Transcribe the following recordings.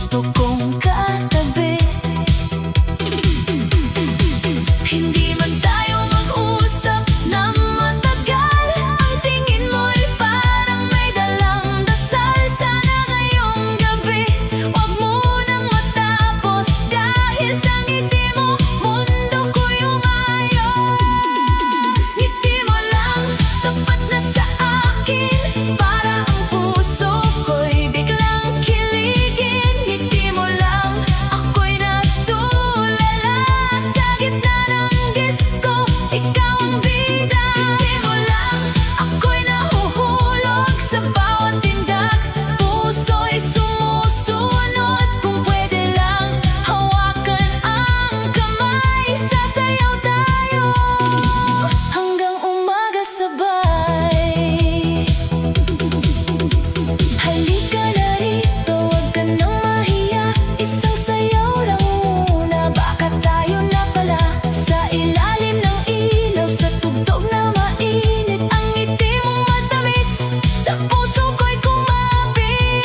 gusto kong katabi. Hindi man tayo mag-usap na matagal, ang tingin mo'y parang may dalang dasal. Sana ngayong gabi wag munang matapos, dahil sa ngiti mo mundo ko'y umayos. Ngiti mo lang sapat na sa akin, para ang puso ko'y biglang kiligin. Ngiti mo lang ako'y natulala, sa gitna ng disco ikaw ang bida. Ngiti mo lang ako'y nahuhulog sa bawat tindak, puso'y sumusunod. Kung pwede lang hawakan ang kamay, sasayaw tayo hanggang umaga sabay. Halika na rito, wag ka nang mahiya, isang sayaw lang muna, baka tayo na pala sa ilalim ng ilaw, sa tugtog na mainit. Ang ngiti mong matamis sa puso ko'y kumapit.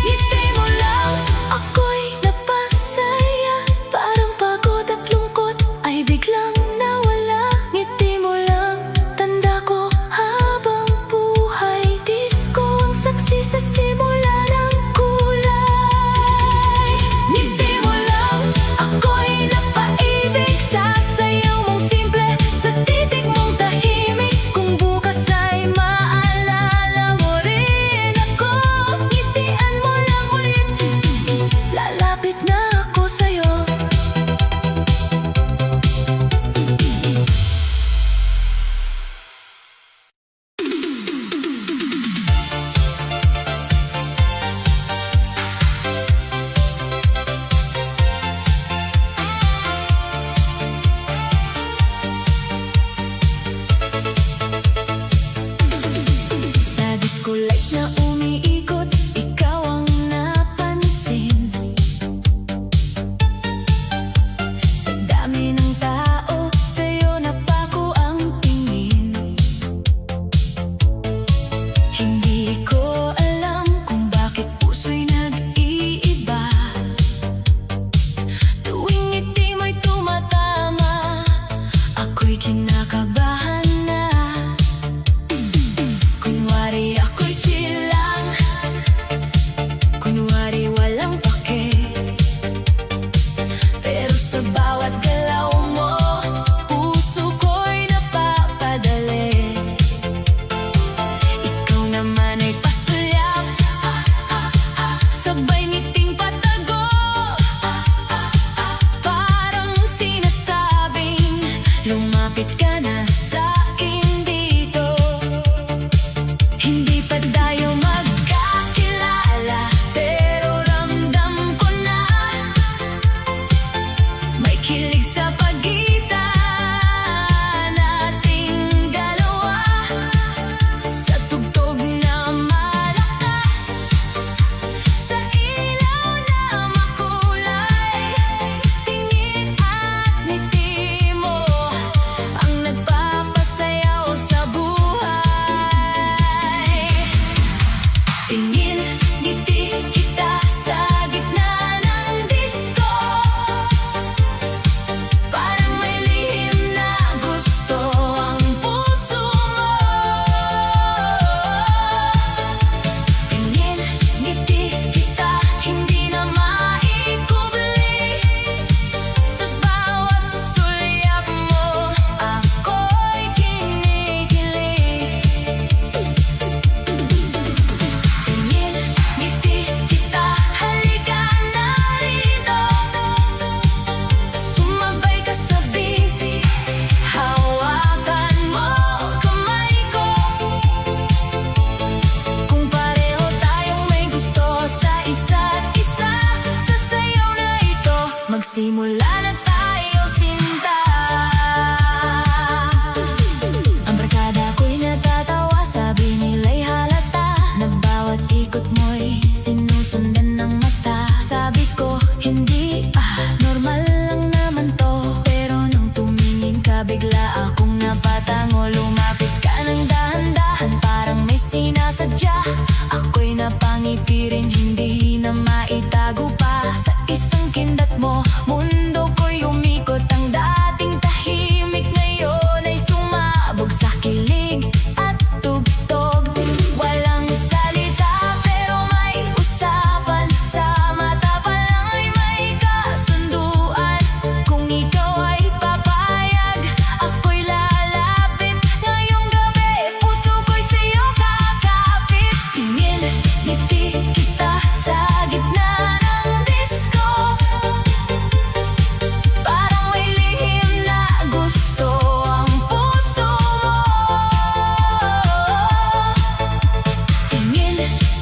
Ngiti mo lang ako'y napasaya, parang pagod at lungkot ay biglang nawala. Ngiti mo lang tanda ko habang buhay, disco ang saksi sa simula ng kulay. Ngiti mo lang ako'y napaibig, sasayaw mong simple sa titig mong tahimik. Kung bukas ay maalala mo rin ako, ngitian mo lang ulit, lalapit na ako sa'yo. Sa disco lights na umiikot, ikaw ang napansin. Sa dami ng tao, sa'yo napako ang tingin. Hindi ko alam kung bakit puso'y nag-iiba, tuwing ngiti mo'y tumatama, ako'y kinakabahan na. Kunwari ako'y chill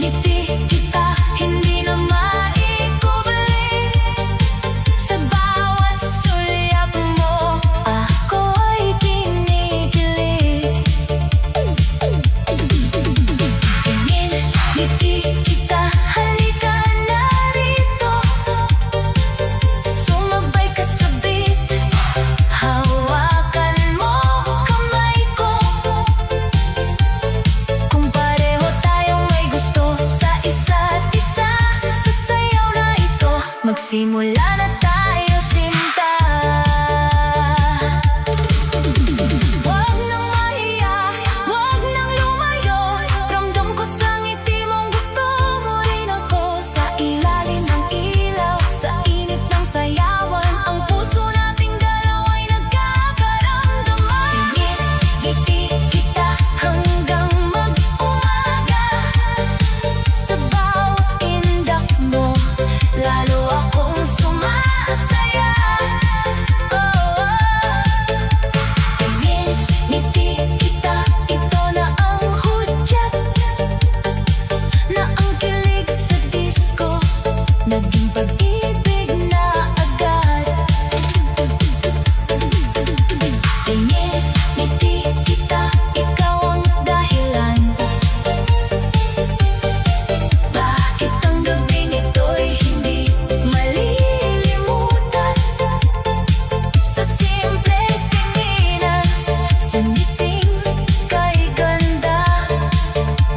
ngiti kita hindi na maikubalik. Sa bawat sulyap mo ako'y kinikilig. Tingin, ngiti kita, halika na rito. Sumabay ka sa beat, hawakan mo kamay ko. Kung pareho tayong may gusto sa isa't isa, sa sayaw na ito magsimula na tayo, sinta. Wag nang mahiya, wag nang lumayo. Ramdam ko sa ngiti mong gusto mo rin ako. Sa ilalim ng ilaw, sa init ng sayawan, ang puso nating dalawa'y nagkakaramdaman. Tingin, ngiti kita hanggang mag-umaga. Sa bawat indak mo, lalo akong sumasaya. Oh, oh. Tingin, ngiti kita, ito na ang hudyat, na ang kilig sa disco naging pag-ibig na agad. Tingin, ngiti kita, ikaw ang dahilan. Bakit ang gabing ito'y hindi malilimutan? Sa simpleng tinginan, sa ngiting kay ganda,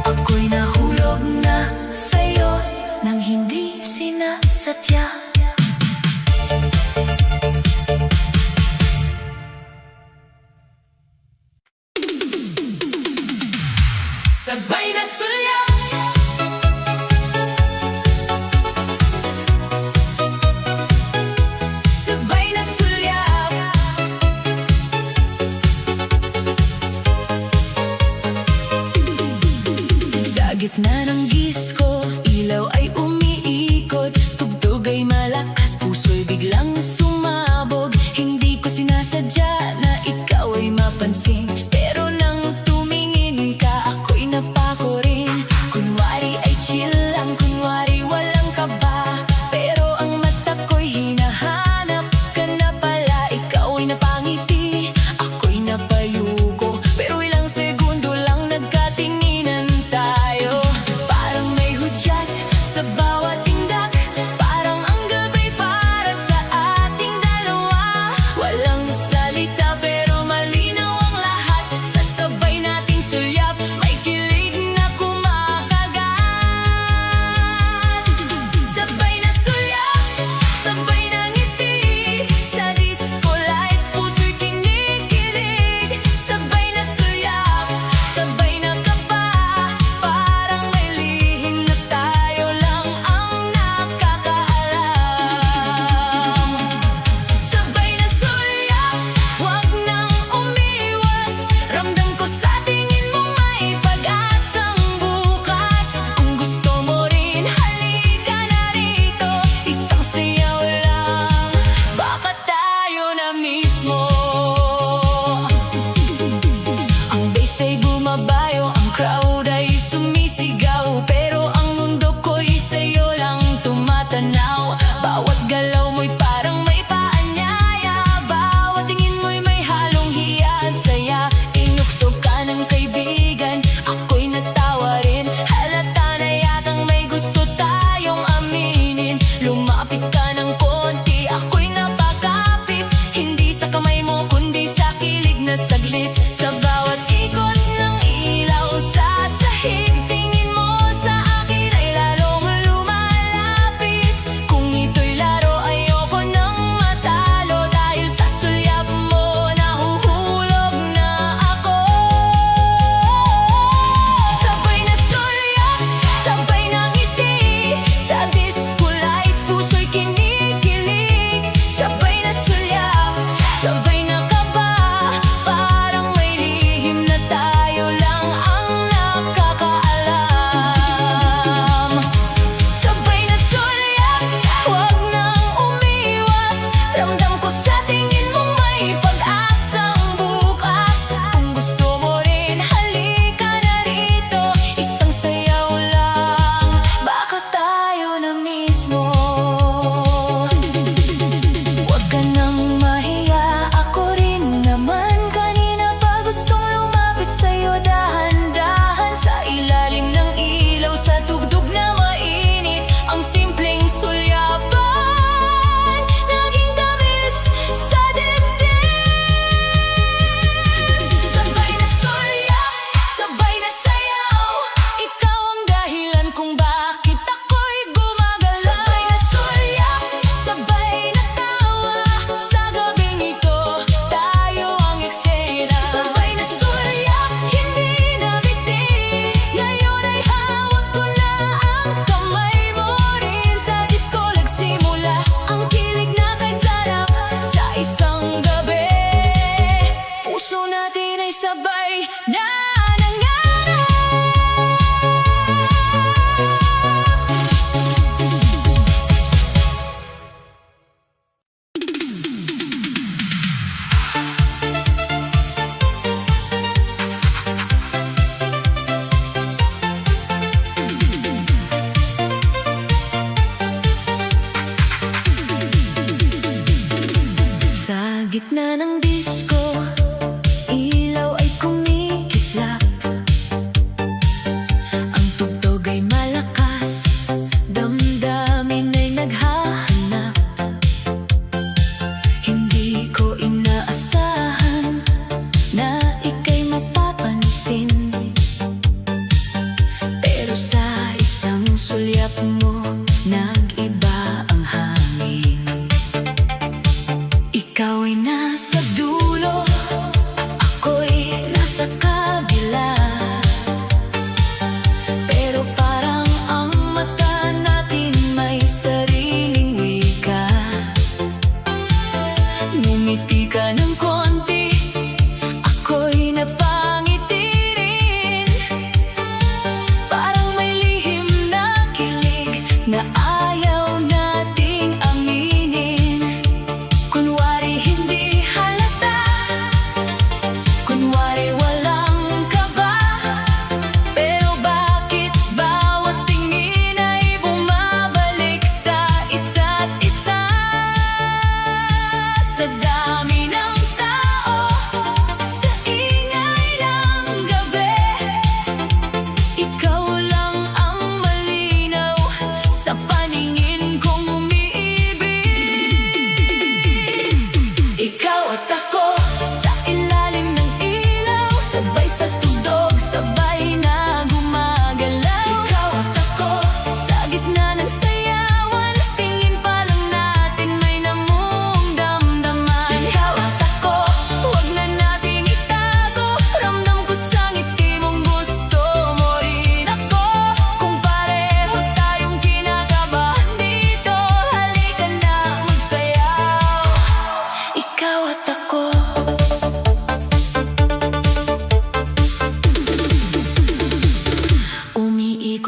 ako'y nahulog na sa'yo nang hindi sinasadya. Sabay na sulyap, sabay na sulyap. Sa gitna ng disco, ilaw ay umiikot, tugtog ay malakas, puso'y biglang sumabog. Hindi ko sinasadya na ikaw ay mapansin, pero nang tumingin ka, ako'y napako rin. Kunwari ay chill lang, kunwari walang kaba, pero ang mata ko'y hinahanap ka na pala. Ikaw ay napangiti, ako'y napayuko, pero ilang segundo lang nagkatinginan tayo. Parang may hudyat sa bawat tindak, parang ang gabi para sa ating dalawa. Walang salita pero malinaw ang lahat.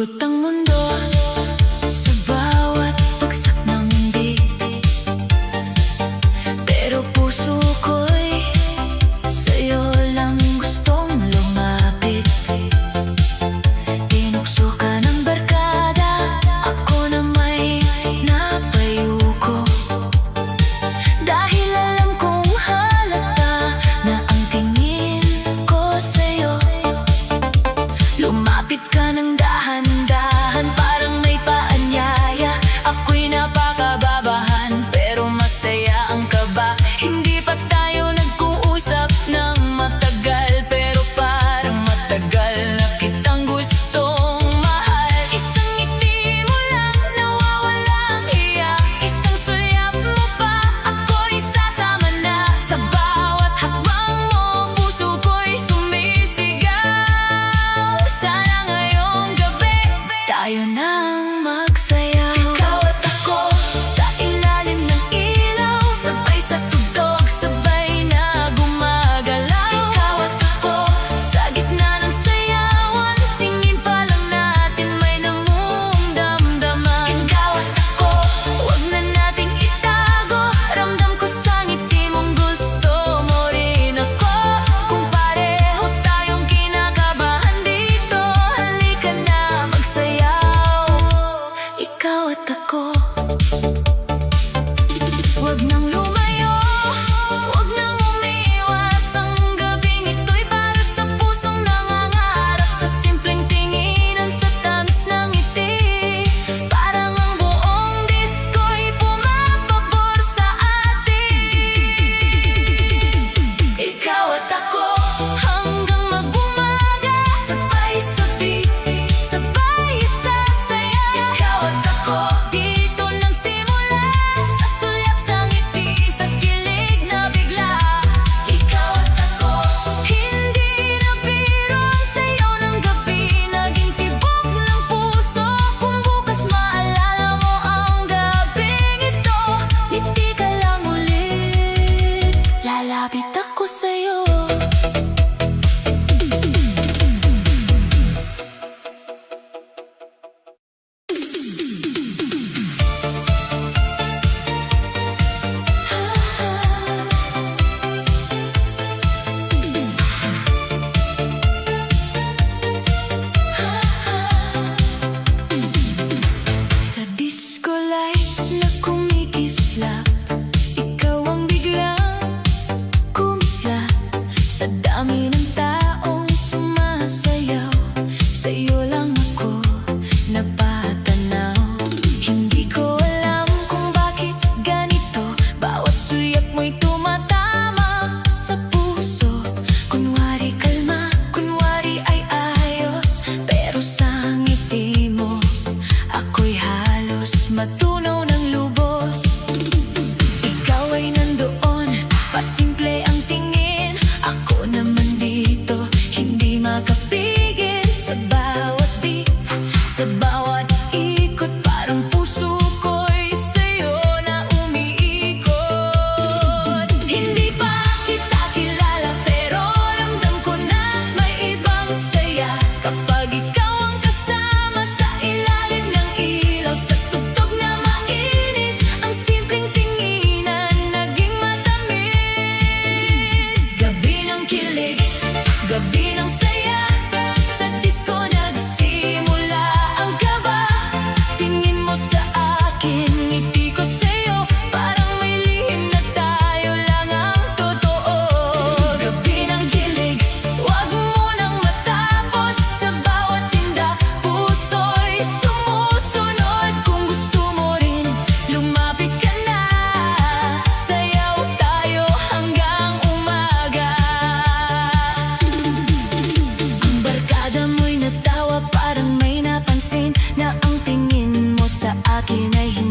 Ikot ang mundo sa bawat bagsak ng mundi, pero puso ko'y sa'yo lang gustong lumapit. Tinukso ka ng barkada, ako na may napayuko, dahil alam kong halata na ang tingin ko sa'yo. Lumapit ka ng dahan-dahan, parang may paanyaya. Ako'y napakababahan, pero masaya ang kaba. Hindi pa tayo nag-uusap ng matagal, pero parang matagal na kitang gustong mahal. Isang ngiti mo lang, nawawalang hiya. Isang sulyap mo pa, ako'y sasama na. Sa bawat hakbang mo, puso ko'y sumisigaw. Sana ngayong gabi tayo nang magsayaw. Ikaw at ako sa ilalim ng ilaw, sabay sa tugtog, sabay na gumagalaw. Ikaw at ako sa gitna ng sayawan, tingin pa lang natin may namumdamdaman. Ikaw at ako, huwag na nating itago, ramdam ko sa ngiti mong gusto mo rin ako. Kung pareho tayong kinakabahan dito, halika na magsayaw. Ikaw at ako, huwag nang lumayo, huwag nang umiwas. Ang gabing ito'y para sa pusong nangangarap, sa simpleng tinginan, sa tamis ng ngiti. Parang ang buong disko'y pumapabor sa atin. Ikaw at ako hanggang mag-umaga, sabay sa beat, sabay sasaya. Ikaw at ako dito nagsimula, sa sulyap, sa ngiti, sa kilig na bigla. Ikaw at ako, hindi na biro ang sayaw ng gabi, naging tibok ng puso. Kung bukas maalala mo ang gabing ito, ngiti ka lang ulit, lalapit ako sa'yo. Sa disco lights na kumikislap, ikaw ang biglang kumislap. Sa dami ng taong sumasayaw, sa'yo lang ako napatanaw. Hindi ko alam kung bakit ganito, bawat sulyap mo'y tumatama sa puso. Kunwari kalma, kunwari ay ayos, pero sa ngiti mo ako'y halos matunaw ng lubos. Ikaw ay nandoon, pasimple ang tingin, ako naman dito, hindi makapigil. Sa bawat beat, sa bawat ikot, parang puso ko'y sa'yo na umiikot. Hindi pa kita kilala, pero ramdam ko na may ibang saya kapag ikaw ang kasama sa ilalim ng ilaw, sa tugtog na mainit, ang simpleng tinginan naging matamis. Gabi ng kilig, gabi ng saya, sa disco nagsimula ang kaba. Tingin mo sa akin, ngiti ko sa'yo, parang may lihim na tayo lang ang totoo. Gabi ng kilig, huwag mo nang matapos, sa bawat tinda, puso'y sumusunod. Kung gusto mo rin, lumapit ka na, sayaw tayo hanggang umaga. Ang barkada mo'y natawa, parang may napansin na ang tingin mo sa akin ay hindi